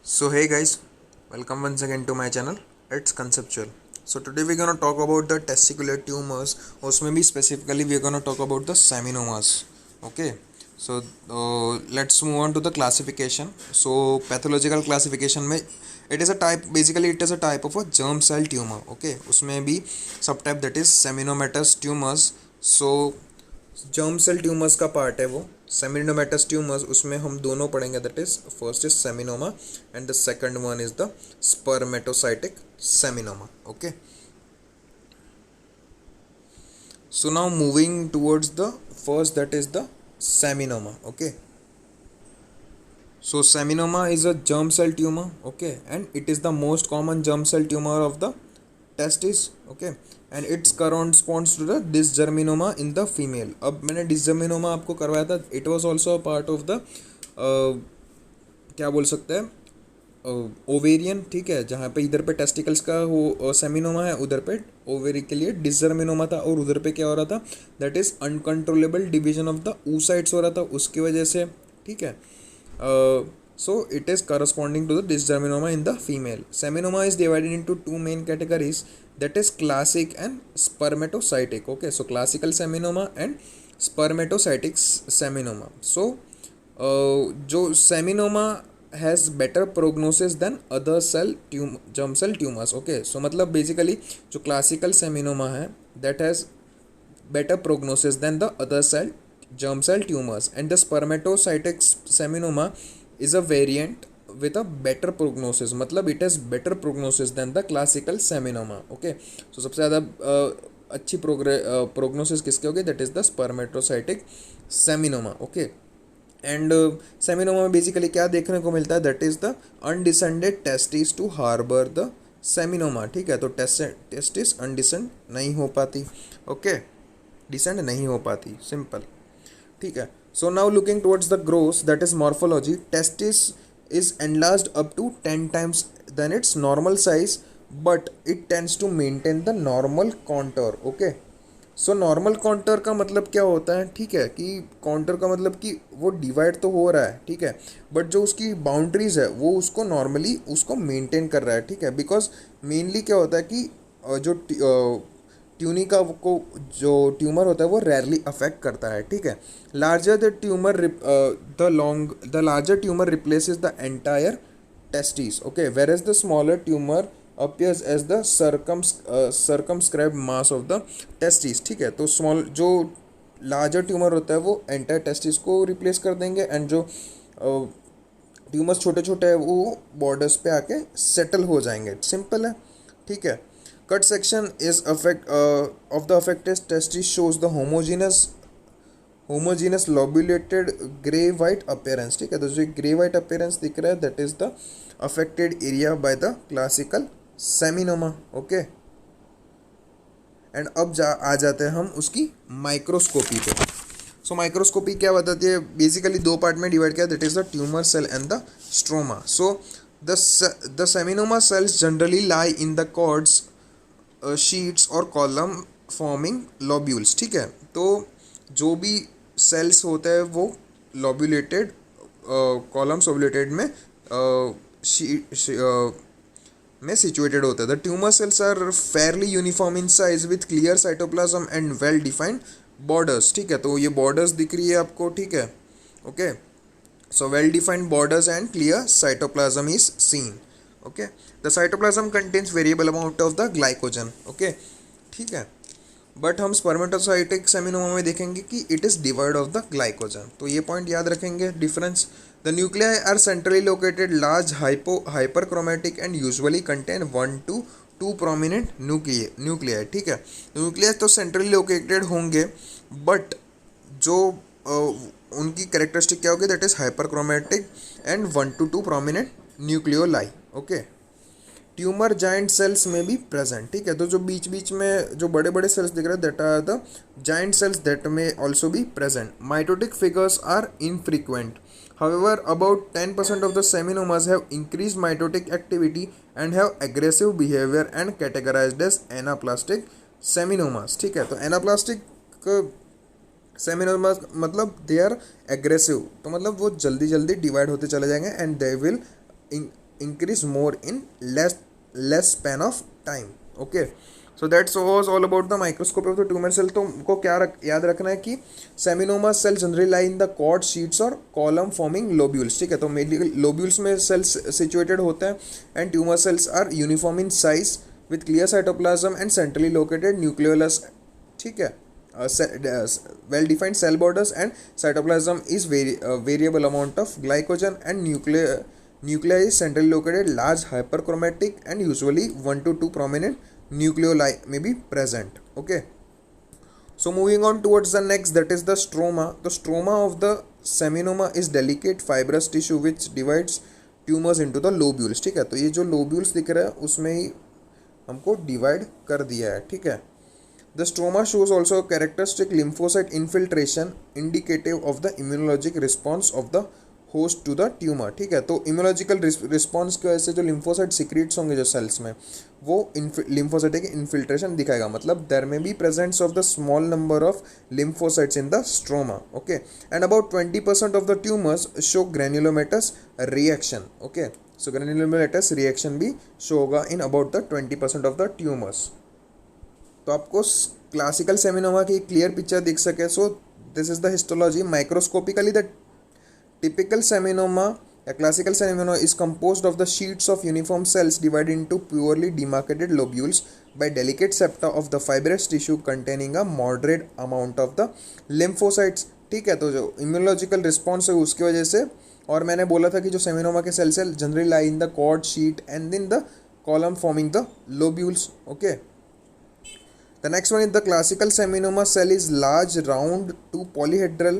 So hey guys, welcome once again to my channel. It's conceptual. So today we're gonna talk about the testicular tumors. उसमें भी specifically we're gonna talk about the seminomas. Okay. So let's move on to the classification. So pathological classification में it is a type, basically it is a type of a germ cell tumor. Okay. उसमें भी subtype that is seminomatous tumors. So germ cell tumours का part है वो seminomatous tumours, उसमें हम दोनों पढ़ेंगे. That is first is seminoma and the second one is the spermatocytic seminoma. Okay, so now moving towards the first, that is the seminoma. Okay, so seminoma is a germ cell tumor. Okay, and it is the most common germ cell tumor of the testis. Okay, and it corresponds to the dysgerminoma in the female. अब मैंने dysgerminoma आपको करवाया था. It was also a part of the क्या बोल सकते हैं ovarian. ठीक है, जहाँ पे इधर पे टेस्टिकल्स का वो सेमिनोमा है, उधर पे ओवेरी के लिए डिसजर्मिनोमा था. और उधर पे क्या हो रहा था, that is uncontrollable division of the oocytes हो रहा था उसकी वजह से. ठीक है, so it is corresponding to the dysgerminoma in the female. Seminoma is divided into two main categories, that is classic and spermatocytic. Okay, so classical seminoma and spermatocytic seminoma. So जो seminoma has better prognosis than other germ cell tumors. Okay, so मतलब basically जो classical seminoma है that has better prognosis than the other germ cell tumors, and the spermatocytic seminoma is a variant with a better prognosis. मतलब it has better prognosis than the classical seminoma. Okay, so सबसे ज़्यादा अच्छी prognosis किसके होगी, that is the spermatocytic seminoma. Okay, and seminoma में basically क्या देखने को मिलता है, that is the undescended testis to harbour the seminoma. ठीक है, तो टेस्टिस अनडिसेंड नहीं हो पाती. ओके, डिसेंड नहीं हो पाती, सिंपल. ठीक है, so now looking towards the growth, that is morphology. Testis is enlarged up to 10 times than its normal size, but it tends to maintain the normal contour. Okay, so normal contour का मतलब क्या होता है, ठीक है, कि counter का मतलब कि वो डिवाइड तो हो रहा है, ठीक है, बट जो उसकी बाउंड्रीज है वो उसको नॉर्मली उसको मेंटेन कर रहा है. ठीक है, बिकॉज मेनली क्या होता है कि जो ट्यूनिका को जो ट्यूमर होता है वो रेयरली अफेक्ट करता है. ठीक है, larger the tumour the larger tumour replaces the entire testes. Okay, whereas the smaller tumor appears as the circumscribed mass of the testes. ठीक है, तो स्मॉल जो लार्जर ट्यूमर होता है वो एंटायर टेस्टिस को रिप्लेस कर देंगे, एंड जो ट्यूमर्स छोटे छोटे हैं वो बॉर्डर्स पे आके सेटल हो जाएंगे. सिंपल है. ठीक है, cut section is affect of the affected testis shows the homogeneous lobulated grey white appearance. ठीक है, तो जो ग्रे वाइट अपीयरेंस दिख रहा है that is the affected area by the classical seminoma. Okay, and अब आ जाते हैं हम उसकी माइक्रोस्कोपी पे. सो माइक्रोस्कोपी क्या बताती है, बेसिकली दो पार्ट में डिवाइड किया, that is the tumour cell and the stroma. So the seminoma cells generally lie in the cords sheets और कॉलम फॉर्मिंग लॉब्यूल्स. ठीक है, तो जो भी सेल्स होते हैं वो लॉब्यूलेटेड कॉलम्स ओब्यूलेटेड में में सिचुएटेड होता है. The tumour cells are fairly uniform in size with clear cytoplasm and well defined borders. ठीक है, तो ये बॉर्डर्स दिख रही है आपको. ठीक है, okay, so well defined borders and clear cytoplasm is seen. Okay, the cytoplasm contains variable amount of the glycogen. Okay, ठीक है, बट हम स्पर्मेटोसाइटिक सेमिनोमा में देखेंगे कि it is devoid of the glycogen. तो ये पॉइंट याद रखेंगे, difference. The nuclei are centrally located large hyperchromatic and usually contain 1 to 2 prominent nuclei. ठीक है, न्यूक्लियाई तो सेंट्रली लोकेटेड होंगे, बट जो उनकी कैरेक्टरिस्टिक क्या होगी, that is hyperchromatic and 1 to 2 prominent nucleoli. Okay, tumour giant cells में भी प्रेजेंट. ठीक है, तो जो बीच बीच में जो बड़े बड़े सेल्स दिख रहे हैं that are the giant cells that may also be present. Mitotic figures are infrequent. However, about 10% of the seminomas have increased mitotic activity and have aggressive behavior and categorized as anaplastic seminomas. ठीक है, तो anaplastic seminoma मतलब they are aggressive, तो मतलब वो जल्दी जल्दी divide होते चले जाएंगे and they will increase more in less span of time. Okay, so that's was all about the microscopy of the tumor cell. तो हमको क्या याद रखना है कि seminoma cell generally lie in the cord sheets और कॉलम फॉर्मिंग लोब्यूल्स. ठीक है, तो मेनली लोब्यूल्स में सेल्स सिचुएटेड होते हैं. And tumour cells are uniform in size with clear cytoplasm and centrally located nucleolus. ठीक है, well defined cell borders, and cytoplasm is variable amount of glycogen, and nuclei is centrally located, large hyperchromatic, and usually 1 to 2 prominent nucleoli may be present. Okay, so moving on towards the next, that is the stroma. The stroma of the seminoma is delicate fibrous tissue which divides tumors into the lobules. ठीक है, तो ये जो lobules दिख रहा है उसमें ही हमको divide कर दिया है. ठीक है, the stroma shows also characteristic lymphocyte infiltration indicative of the immunologic response of the host to the tumor. ठीक है, तो इम्यूनोलॉजिकल रिस्पॉन्स की वजह से जो लिम्फोसाइट सिक्रीट्स होंगे जो सेल्स में, वो लिम्फोसाइटिक इन्फिल्ट्रेशन दिखाएगा. मतलब there may be presence of the small number of lymphocytes in the stroma. Okay, and about 20% of the tumours show granulomatous reaction. Okay, so granulomatous reaction भी show होगा in about the 20% of the tumours. तो आपको classical seminoma की clear picture दिख सके. So this is the histology. Microscopically the typical seminoma या classical seminoma is composed of the sheets of uniform cells divided into purely demarcated lobules by delicate septa of the fibrous tissue containing a moderate amount of the lymphocytes. ठीक है, तो जो immunological response है उसकी वजह से, और मैंने बोला था कि जो सेमिनोमा के सेल्स है generally lie in the cord sheet and in the column forming the lobules. Okay, the next one is the classical seminoma cell is large round to polyhedral.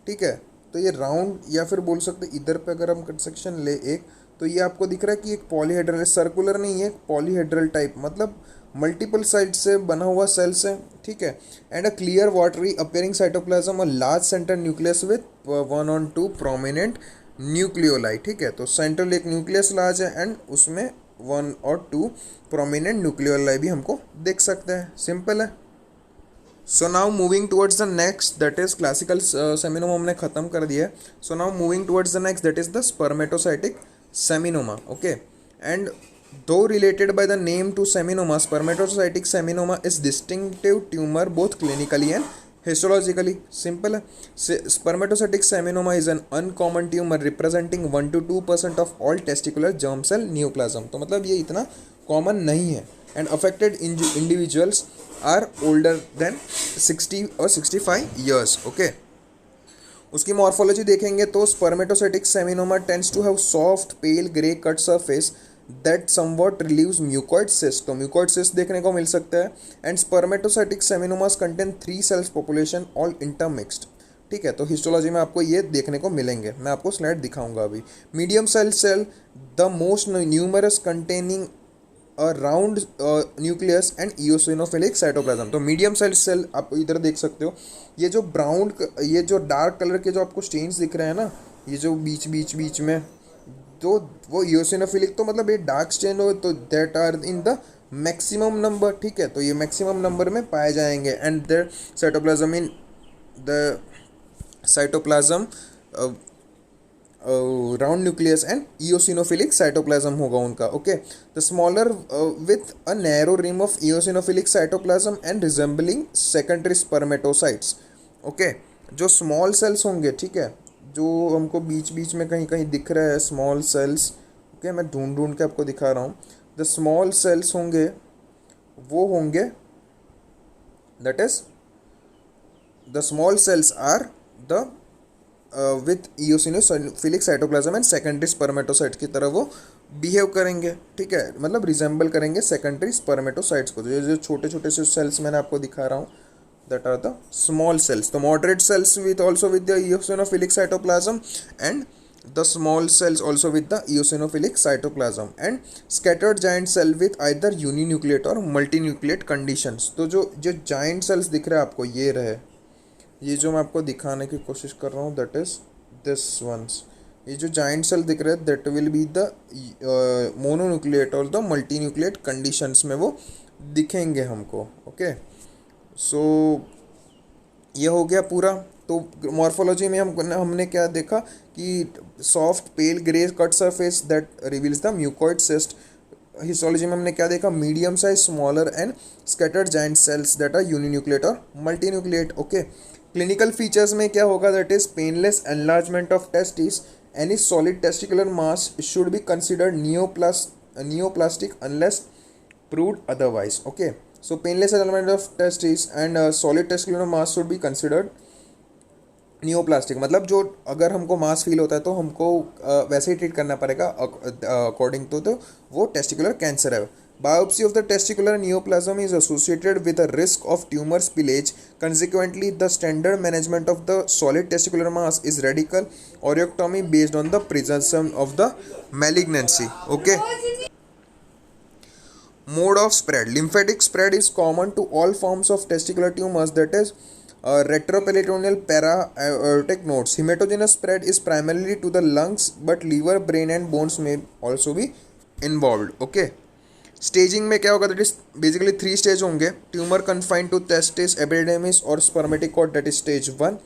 ठीक है, तो ये राउंड या फिर बोल सकते इधर पे अगर हम कंसेक्शन ले एक, तो ये आपको दिख रहा है कि एक पॉलीहेड्रल है, सर्कुलर नहीं है, पॉलीहेड्रल टाइप, मतलब मल्टीपल साइड से बना हुआ सेल्स है. ठीक है, and a clear watery appearing cytoplasm और लार्ज सेंटर न्यूक्लियस विथ 1 और 2 प्रोमिनेंट न्यूक्लियोलाई. ठीक है, तो सेंट्रल एक न्यूक्लियस लार्ज है एंड उसमें 1 और 2 प्रोमिनेंट न्यूक्लियोलाई भी हमको देख सकते हैं. सिंपल है. So now moving towards the next, that is classical seminoma हमने खत्म कर दिया है. So now moving towards the next, that is the spermatocytic seminoma. Okay, and though related by the name to seminoma, spermatocytic seminoma is distinctive tumour both clinically and histologically. Simple है. Spermatocytic seminoma is an uncommon tumour representing 1 to 2% of all testicular germ cell neoplasm. तो मतलब ये इतना common नहीं है. And affected individuals are older than 60 और 65 years. Okay, उसकी morphology देखेंगे तो spermatocytic seminoma tends to have soft pale grey cut surface that somewhat relieves mucoid cyst. तो म्यूकॉइड सिस्ट देखने को मिल सकता है. And spermatocytic seminomas contain 3 cells population all intermixed. ठीक है, तो हिस्टोलॉजी में आपको ये देखने को मिलेंगे. मैं आपको स्लाइड दिखाऊंगा अभी. Medium cell the most numerous containing round nucleus and eosinophilic cytoplasm. तो मीडियम साइज सेल आप इधर देख सकते हो. ये जो ब्राउन, ये जो डार्क कलर के जो आपको स्टेन्स दिख रहे हैं ना, ये जो बीच में, तो वो इओसिनोफिलिक, तो मतलब ये डार्क स्टेन हो, तो that are in the maximum number. ठीक है, तो ये मैक्सिमम नंबर में पाए जाएंगे. And the cytoplasm in the cytoplasm round nucleus and eosinophilic cytoplasm होगा उनका. Okay, the smaller with a narrow rim of eosinophilic cytoplasm and resembling secondary spermatocytes. Okay, जो स्मॉल सेल्स होंगे, ठीक है, जो हमको बीच में कहीं दिख रहा है स्मॉल सेल्स. ओके, मैं ढूंढ के आपको दिखा रहा हूँ. द स्मॉल सेल्स होंगे वो होंगे, that is the small cells are the with eosinophilic cytoplasm and secondary spermatocytes की तरह वो बिहेव करेंगे. ठीक है, मतलब रिजेंबल करेंगे सेकेंडरी स्पर्मेटोसाइट्स को. जो छोटे छोटे से सेल्स मैंने आपको दिखा रहा हूँ, that are the small cells. The moderate cells with also with the eosinophilic cytoplasm, and the small cells also with the eosinophilic cytoplasm, and scattered giant cell with either uninucleate or multinucleate conditions. तो जो giant cells दिख रहे हैं आपको, ये रहे, ये जो मैं आपको दिखाने की कोशिश कर रहा हूँ, that is this ones. ये जो giant cell दिख रहे हैं, that will be the mononucleate और the multinucleate conditions में वो दिखेंगे हमको. ओके, सो ये हो गया पूरा. तो मॉर्फोलॉजी में हमने क्या देखा कि soft pale grey cut surface that reveals the mucoid cyst. Histology में हमने क्या देखा, medium size smaller and scattered giant cells that are uninucleate और मल्टीन्यूक्लिएट। ओके, क्लिनिकल फीचर्स में क्या होगा, that is painless enlargement of testis, any solid testicular mass should be considered neoplastic unless proved otherwise. Okay, so painless element of testes and solid testicular mass should be considered neoplastic. मतलब जो अगर हमको मास feel होता है तो हमको वैसे ही treat करना पड़ेगा अकॉर्डिंग तो वो टेस्टिकुलर कैंसर है। Biopsy of the testicular neoplasm is associated with a risk of tumour spillage. Consequently the standard management of the solid testicular mass is radical orchiectomy based on the presumption of the malignancy. Okay, mode of spread. Lymphatic spread is common to all forms of testicular tumors, that is retroperitoneal para-aortic nodes. Hematogenous spread is primarily to the lungs, but liver, brain and bones may also be involved. Okay, staging में क्या होगा, that is basically 3 stage होंगे। Tumour confined to testis, epididymis और spermatic cord, that is stage 1।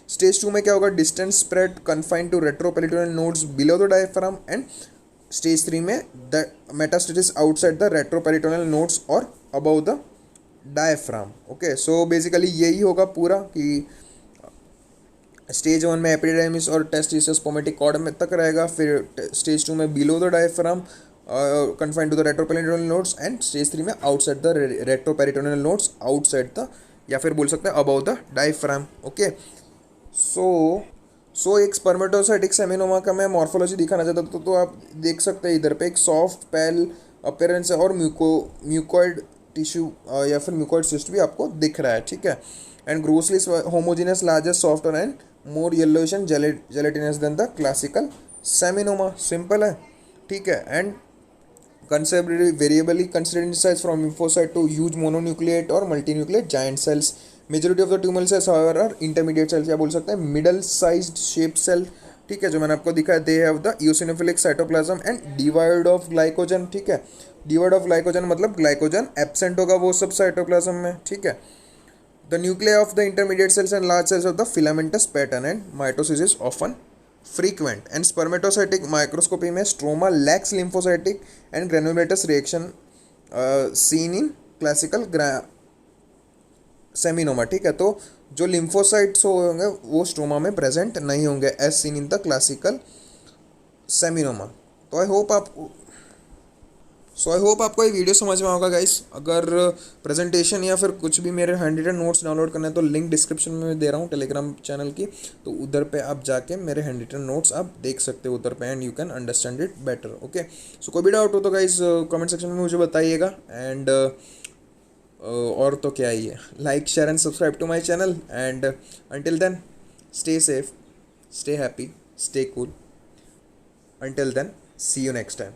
Stage 2 में क्या होगा, distance spread confined to retroperitoneal nodes below the diaphragm, and stage 3 में the metastasis outside the retroperitoneal nodes और above the diaphragm. Okay, so basically यही होगा पूरा कि स्टेज 1 में एपिडेमिस और टेस्टिस स्पर्मेटिक कॉर्ड में तक रहेगा, फिर स्टेज 2 में below the diaphragm confined to the retroperitoneal nodes, and stage 3 में outside the retroperitoneal nodes, outside the, या फिर बोल सकते हैं above the diaphragm। ओके, सो एक स्पर्मेटोसाइटिक सेमिनोमा का मैं मॉर्फोलॉजी दिखाना चाहता था, तो आप देख सकते हैं इधर पे एक सॉफ्ट पेल अपीयरेंस है और म्यूकॉइड टिश्यू या फिर म्यूकॉइड सिस्ट भी आपको दिख रहा है, ठीक है। And grossly homogeneous, larger, softer and more yellowish and gelatinous than the classical seminoma. Simple है, ठीक है। And considerably variably considered in size from lymphocyte to huge mononucleate or multinucleate giant cells. Majority of the tumoral cells however are intermediate cells, या बोल सकते हैं middle sized shape cell, ठीक है, जो मैंने आपको दिखाया। they have the eosinophilic cytoplasm and devoid of glycogen, ठीक है। devoid of glycogen मतलब glycogen absent होगा वो सब cytoplasm में, ठीक है। the nuclei of the intermediate cells and large cells of the filamentous pattern, and mitosis is often frequent। and spermatocytic microscopy में stroma lacks lymphocytic and granulomatous reaction seen in classical seminoma, ठीक है। तो जो lymphocytes होंगे वो stroma में present नहीं होंगे as seen in the classical seminoma। तो आई होप आपको ये वीडियो समझ में होगा गाइस। अगर प्रेजेंटेशन या फिर कुछ भी मेरे हैंड रिटन नोट्स डाउनलोड करना है तो लिंक डिस्क्रिप्शन में दे रहा हूँ टेलीग्राम चैनल की, तो उधर पे आप जाके मेरे हैंड रिटन नोट्स आप देख सकते हो उधर पे, and you can understand it better. Okay, so कोई भी डाउट हो तो गाइस कमेंट सेक्शन में मुझे बताइएगा। एंड और तो क्या ही है, like share and subscribe to my channel, and until then stay safe, stay happy, stay cool. Until then see you next time.